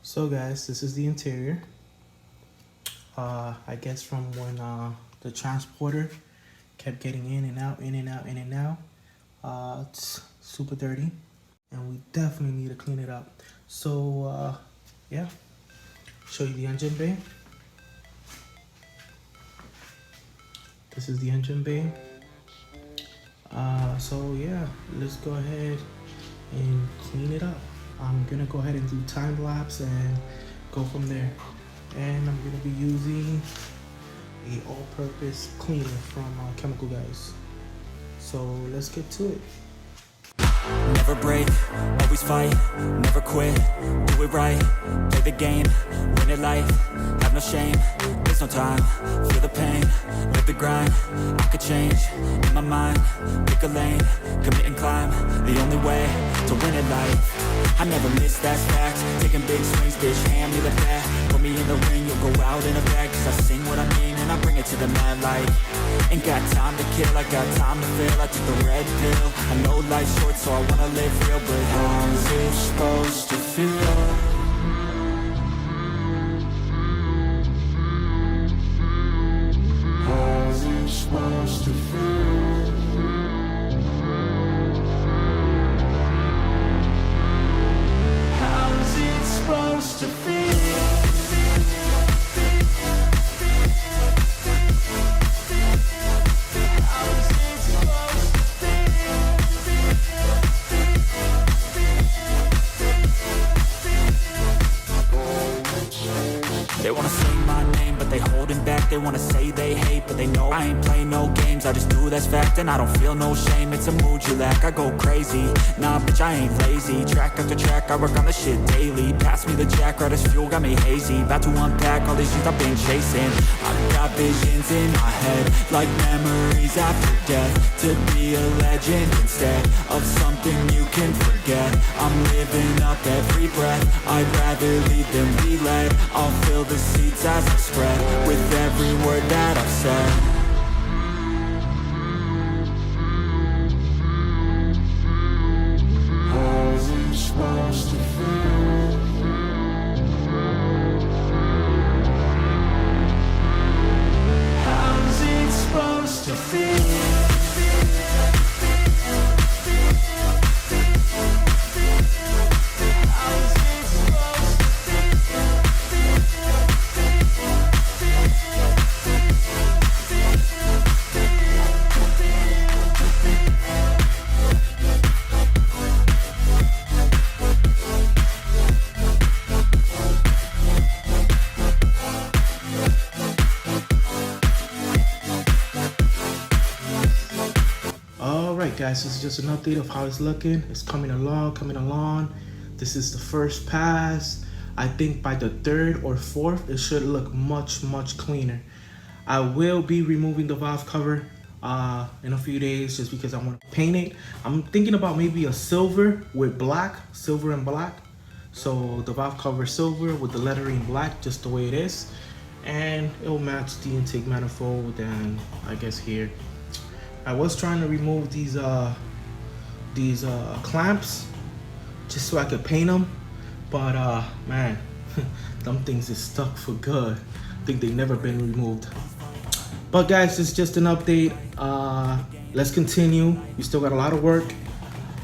So guys, this is the interior. I guess from when the transporter kept getting in and out, in and out, in and out. It's super dirty and we definitely need to clean it up. So yeah, show you the engine bay. This is the engine bay. So yeah, let's go ahead and clean it up. I'm gonna go ahead and do time lapse and go from there. And I'm gonna be using a all-purpose cleaner from Chemical Guys. So let's get to it. Never break, always fight, never quit, do it right, play the game, win it life, have no shame, there's no time, feel the pain, live the grind, I could change, in my mind, pick a lane, commit and climb, the only way to win it life, I never miss, that's fact, taking big swings, bitch, hand me the bat, put me in the ring, you'll go out in a bag, cause I sing what I mean and I bring it to the mad light, ain't got time to kill, I got time to feel, I took the red pill, I know life's short so I wanna live real, but how's it supposed to feel? How's it supposed to feel? How's it supposed to feel? They wanna say my name, but they holding back. They wanna say they hate, but they know I ain't playing no games. I just do that's fact, and I don't feel no shame. It's a mood you lack, I go crazy. Nah, bitch, I ain't lazy. Track after track, I work on this shit daily. Pass me the jack, right as fuel, got me hazy. About to unpack all these things I've been chasing. I've got visions in my head, like memories after death. To be a legend instead of something you can forget. I'm living up every breath, I'd rather lead than be led. I'll fill the seats as I spread with every word that I've said. How's it supposed to feel? How's it supposed to feel? Alright guys, this is just an update of how it's looking. It's coming along. This is the first pass. I think by the third or fourth, it should look much cleaner. I will be removing the valve cover in a few days just because I want to paint it. I'm thinking about maybe a silver with black, silver and black. So the valve cover silver with the lettering black, just the way it is. And it will match the intake manifold and I guess here. I was trying to remove these clamps just so I could paint them, but man, them things is stuck for good. I think they've never been removed. But guys, it's just an update. Let's continue. We still got a lot of work.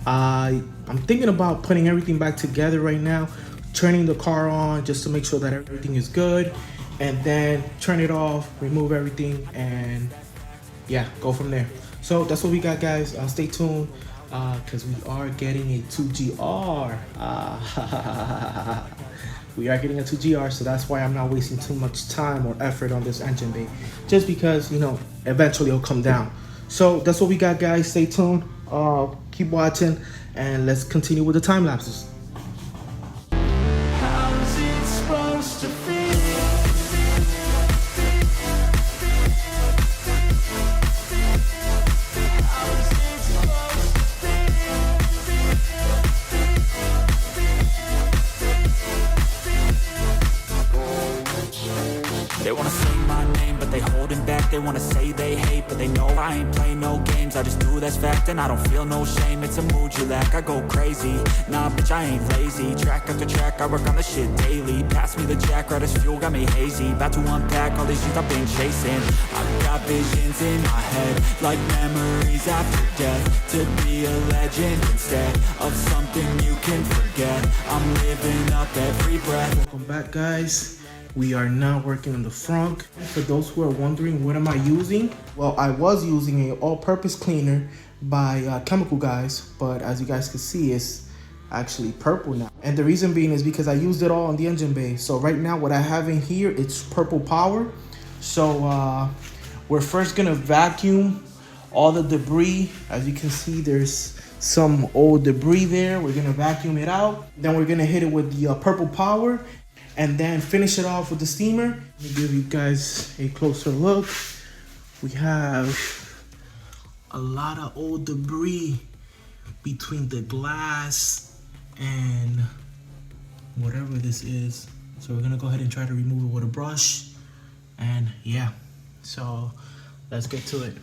I'm thinking about putting everything back together right now, turning the car on just to make sure that everything is good, and then turn it off, remove everything, and yeah, go from there. So that's what we got, guys. Stay tuned because we are getting a 2GR. We are getting a 2GR, so that's why I'm not wasting too much time or effort on this engine bay, just because, you know, eventually it'll come down. So that's what we got, guys. Stay tuned, keep watching, and let's continue with the time lapses. How's it supposed to feel? I ain't playing no games, I just do, that's fact. And I don't feel no shame, it's a mood you lack. I go crazy, nah bitch I ain't lazy. Track after track, I work on the shit daily. Pass me the jack, right as fuel, got me hazy. About to unpack all these things I've been chasing. I've got visions in my head, like memories after death. To be a legend instead of something you can forget. I'm living up every breath. Welcome back, guys. We are now working on the front. For those who are wondering, what am I using? Well, I was using an all-purpose cleaner by Chemical Guys, but as you guys can see, it's actually purple now. And the reason being is because I used it all on the engine bay. So right now, what I have in here, it's purple power. So we're first gonna vacuum all the debris. As you can see, there's some old debris there. We're gonna vacuum it out. Then we're gonna hit it with the purple power, and then finish it off with the steamer. Let me give you guys a closer look. We have a lot of old debris between the glass and whatever this is. So we're gonna go ahead and try to remove it with a brush. And yeah, so let's get to it.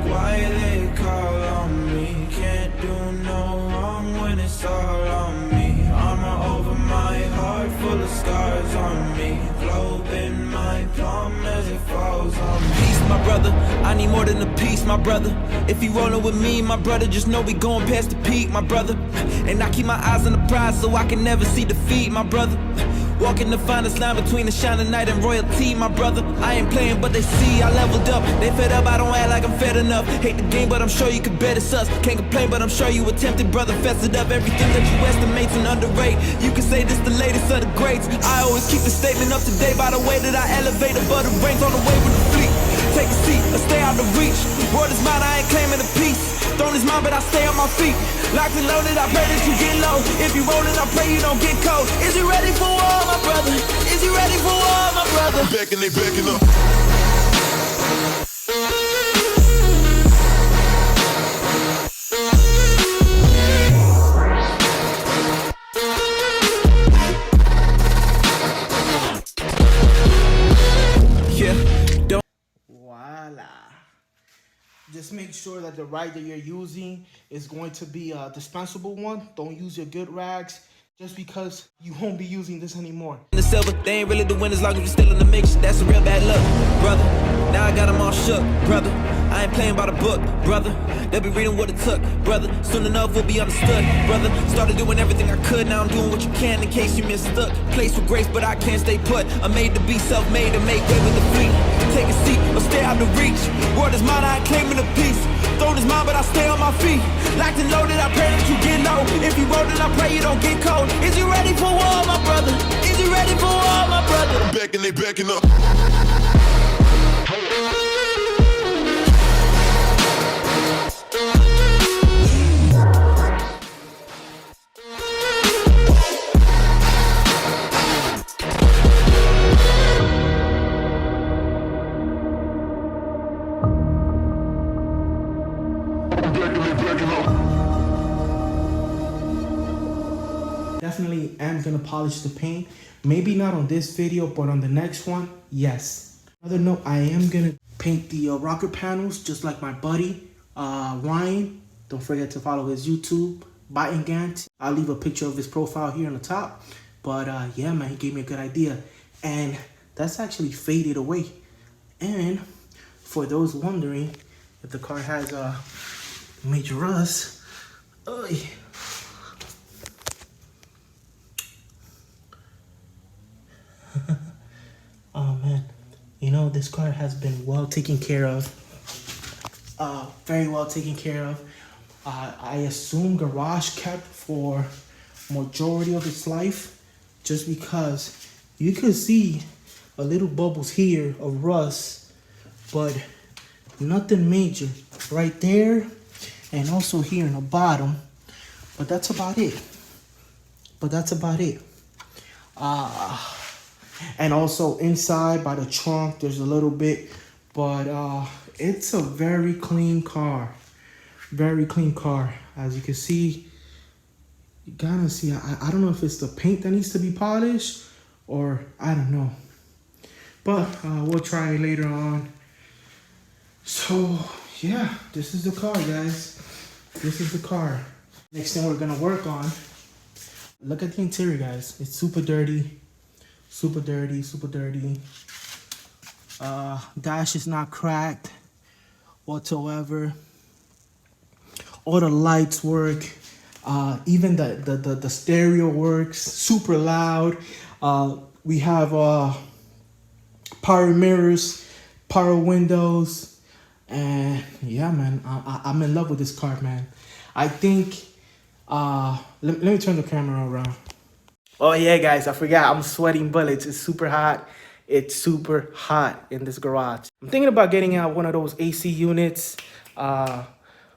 Why they call on me? Can't do no wrong when it's all on me. Armor over my heart, full of scars on me. Globe in my palm as it falls on me. Peace, my brother, I need more than a piece, my brother. If you rollin' with me, my brother, just know we going past the peak, my brother. And I keep my eyes on the prize so I can never see defeat, my brother. Walking the finest line between the shining night and royalty, my brother. I ain't playing, but they see I leveled up. They fed up, I don't act like I'm fed enough. Hate the game, but I'm sure you could bet it's us. Can't complain, but I'm sure you attempted, brother. Fested up everything that you estimate's and underrate. You can say this the latest of the greats. I always keep the statement up to date by the way that I elevate above the ranks on the way with the fleet. Take a seat, or stay out of reach. Word is mine, I ain't claiming a piece. Throne is mine, but I stay on my feet. Locked and loaded, I pray that you get low. If you rollin', I pray you don't get cold. Is you ready for war, my brother? Is you ready for war, my brother? Back and they backing up. Voila. Just make sure that the rag that you're using is going to be a dispensable one. Don't use your good rags just because you won't be using this anymore. The silver, they ain't really the win as long as we still in the mix. That's a real bad luck, brother. Now I got them all shook, brother. I ain't playing by the book, brother. They'll be reading what it took, brother. Soon enough we'll be understood, brother. Started doing everything I could, now I'm doing what you can in case you mistook. Place with grace, but I can't stay put. I'm made to be self-made and make way with the fleet. Take a seat or stay out of reach. Word is mine, I ain't claiming a piece. Throne is mine, but I stay on my feet. Locked and loaded, I pray that you get low. If you rollin', I pray you don't get cold. Is you ready for war, my brother? Is you ready for war, my brother? Back and they backing up. Definitely am gonna polish the paint. Maybe not on this video, but on the next one, yes. Another note, I am gonna paint the rocker panels just like my buddy Ryan. Don't forget to follow his YouTube, Gant. I'll leave a picture of his profile here on the top. But yeah, man, he gave me a good idea. And that's actually faded away. And for those wondering if the car has major rust, oh man, you know, this car has been well taken care of, very well taken care of. I assume garage kept for majority of its life, just because you could see a little bubbles here of rust, but nothing major right there, and also here in the bottom. But that's about it. And also inside by the trunk, there's a little bit, but it's a very clean car. Very clean car. As you can see, You gotta see. I don't know if it's the paint that needs to be polished or I don't know. But we'll try it later on. So yeah, this is the car, guys. This is the car. Next thing we're gonna work on. Look at the interior, guys. It's super dirty. Super dirty, super dirty. Dash is not cracked whatsoever. All the lights work. Even the stereo works super loud. We have power mirrors, power windows, and yeah, man, I'm in love with this car, man. I think let me turn the camera around. Oh yeah, guys, I forgot, I'm sweating bullets. It's super hot. It's super hot in this garage. I'm thinking about getting out one of those AC units,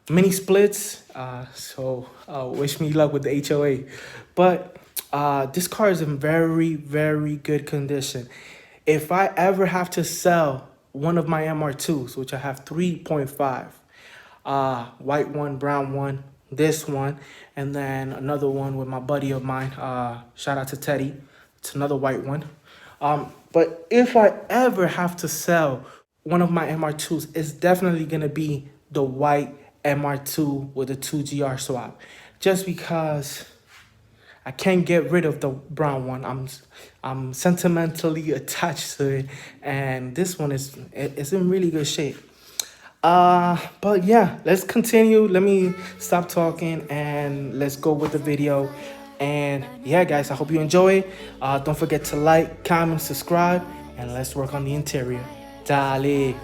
mini splits. So wish me luck with the HOA. But this car is in very, very good condition. If I ever have to sell one of my MR2s, which I have 3.5, white one, brown one, this one, and then another one with my buddy of mine, shout out to Teddy. It's another white one. But if I ever have to sell one of my MR2s, it's definitely gonna be the white MR2 with a 2GR swap, just because I can't get rid of the brown one. I'm sentimentally attached to it, and this one is in really good shape. But yeah, let's continue. Let me stop talking and let's go with the video. And yeah, guys, I hope you enjoy it. Don't forget to like, comment, subscribe, and let's work on the interior. Dale.